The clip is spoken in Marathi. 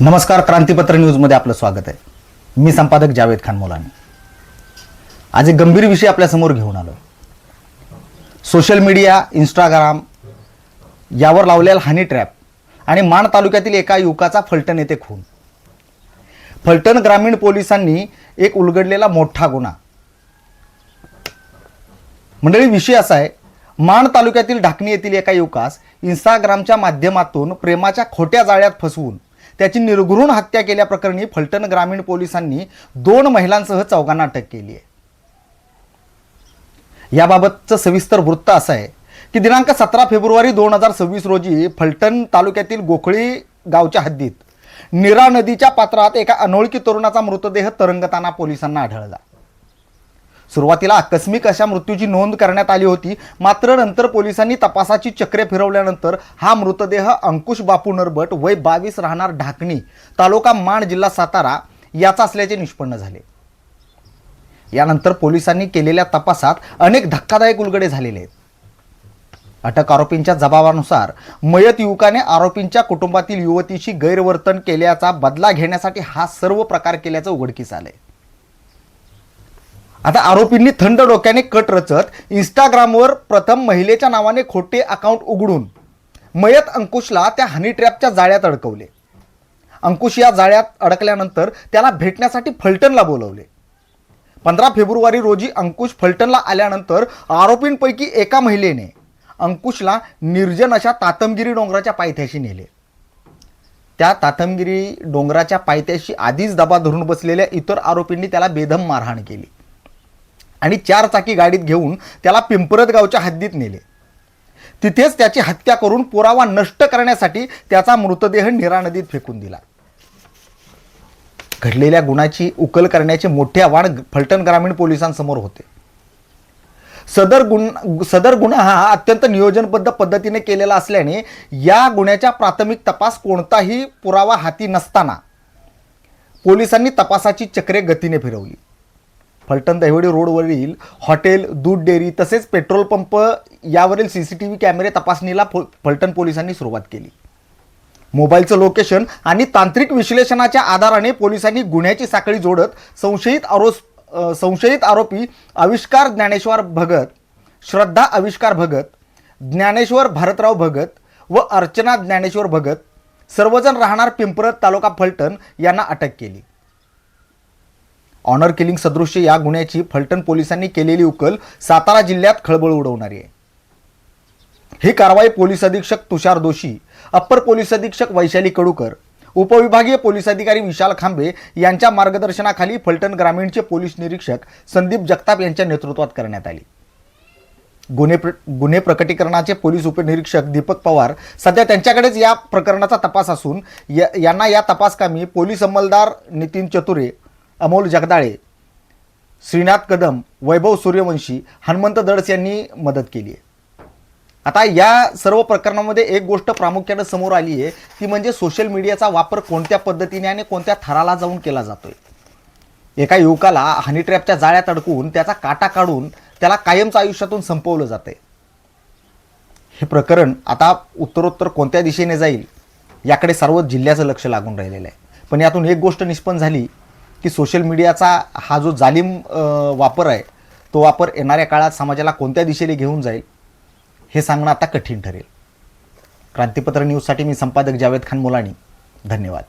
नमस्कार, क्रांतीपत्र न्यूजमध्ये आपलं स्वागत आहे. मी संपादक जावेद खान मोलानी. आज एक गंभीर विषय आपल्या समोर घेऊन आलो. सोशल मीडिया, इंस्टाग्राम यावर लावलेला हनी ट्रॅप आणि माण तालुक्यातील एका युवकाचा फलटण येथे खून. फलटण ग्रामीण पोलिसांनी एक उलगडलेला मोठा गुन्हा. मंडळी, विषय असा आहे, माण तालुक्यातील ढाकणी येथील एका युवकास इंस्टाग्रामच्या माध्यमातून प्रेमाच्या खोट्या जाळ्यात फसवून त्याची निर्घृण हत्या केल्याप्रकरणी फलटण ग्रामीण पोलिसांनी 2 महिलांसह 4 अटक केली आहे. याबाबतचं सविस्तर वृत्त असं आहे की दिनांक 17 फेब्रुवारी 2026 रोजी फलटण तालुक्यातील गोखळी गावच्या हद्दीत नीरा नदीच्या पात्रात एका अनोळखी तरुणाचा मृतदेह तरंगताना पोलिसांना आढळला. सुरुवातीला आकस्मिक अशा मृत्यूची नोंद करण्यात आली होती, मात्र नंतर पोलिसांनी तपासाची चक्रे फिरवल्यानंतर हा मृतदेह अंकुश बापू नरबट, वय 22, राहणार ढाकणी, तालुका माण, जिल्हा सातारा याचा असल्याचे निष्पन्न झाले. यानंतर पोलिसांनी केलेल्या तपासात अनेक धक्कादायक उलगडे झालेले आहेत. अटक आरोपींच्या जबाबानुसार मयत युवकाने आरोपींच्या कुटुंबातील युवतीशी गैरवर्तन केल्याचा बदला घेण्यासाठी हा सर्व प्रकार केल्याचं उघडकीस आलंय. आता आरोपींनी थंड डोक्याने कट रचत इंस्टाग्रामवर प्रथम महिलेच्या नावाने खोटे अकाउंट उघडून मयत अंकुशला त्या हनी ट्रॅपच्या जाळ्यात अडकवले. अंकुश या जाळ्यात अडकल्यानंतर त्याला भेटण्यासाठी फलटणला बोलवले. 15 फेब्रुवारी रोजी अंकुश फलटणला आल्यानंतर आरोपींपैकी एका महिलेने अंकुशला निर्जन अशा तातमगिरी डोंगराच्या पायथ्याशी नेले. त्या तातमगिरी डोंगराच्या पायथ्याशी आधीच दबा धरून बसलेल्या इतर आरोपींनी त्याला बेदम मारहाण केली आणि 4 चाकी गाडीत घेऊन त्याला पिंपरत गावच्या हद्दीत नेले. तिथेच त्याची हत्या करून पुरावा नष्ट करण्यासाठी त्याचा मृतदेह नीरा नदीत फेकून दिला. घडलेल्या गुन्ह्याची उकल करण्याचे मोठे आव्हान फलटण ग्रामीण पोलिसांसमोर होते. सदर गुन्हा हा अत्यंत नियोजनबद्ध पद्धतीने केलेला असल्याने या गुन्ह्याचा प्राथमिक तपास कोणताही पुरावा हाती नसताना पोलिसांनी तपासाची चक्रे गतीने फिरवली. फलटण दहिवडी रोडवरील हॉटेल, दूध डेअरी तसेच पेट्रोल पंप यावरील CCTV कॅमेरे तपासणीला फलटण पोलिसांनी सुरुवात केली. मोबाईलचं लोकेशन आणि तांत्रिक विश्लेषणाच्या आधाराने पोलिसांनी गुन्ह्याची साखळी जोडत संशयित आरोपी आविष्कार ज्ञानेश्वर भगत, श्रद्धा आविष्कार भगत, ज्ञानेश्वर भारतराव भगत व अर्चना ज्ञानेश्वर भगत सर्वजण राहणार पिंपरत, तालुका फलटण यांना अटक केली. ऑनर किलिंग सदृश्य या गुन्ह्याची फलटण पोलिसांनी केलेली उकल सातारा जिल्ह्यात खळबळ उडवणारी आहे. ही कारवाई पोलीस अधीक्षक तुषार दोशी, अप्पर पोलीस अधीक्षक वैशाली कडूकर, उपविभागीय पोलीस अधिकारी विशाल खांबे यांच्या मार्गदर्शनाखाली फलटण ग्रामीणचे पोलीस निरीक्षक संदीप जगताप यांच्या नेतृत्वात करण्यात आली. गुन्हे प्रकटीकरणाचे पोलीस उपनिरीक्षक दीपक पवार सध्या त्यांच्याकडेच या प्रकरणाचा तपास असून यांना या तपासकामी पोलीस अंमलदार नितीन चतुरे, अमोल जगदाळे, श्रीनाथ कदम, वैभव सूर्यवंशी, हनुमंत दडस यांनी मदत केली आहे. आता या सर्व प्रकरणामध्ये एक गोष्ट प्रामुख्याने समोर आली आहे, ती म्हणजे सोशल मीडियाचा वापर कोणत्या पद्धतीने आणि कोणत्या थराला जाऊन केला जातोय. एका युवकाला हनी ट्रॅपच्या जाळ्यात अडकवून त्याचा काटा काढून त्याला कायमच्या आयुष्यातून संपवलं जातंय. हे प्रकरण आता उत्तरोत्तर कोणत्या दिशेने जाईल याकडे सर्व जिल्ह्याचं लक्ष लागून राहिलेलं आहे. पण यातून एक गोष्ट निष्पन्न झाली की सोशल मीडियाचा हा जो जालिम वापर आहे, तो वापर येणाऱ्या काळात समाजाला कोणत्या दिशेने घेऊन जाईल हे सांगणं आता कठीण ठरेल. क्रांतीपत्र न्यूजसाठी मी संपादक जावेद खान मोलानी. धन्यवाद.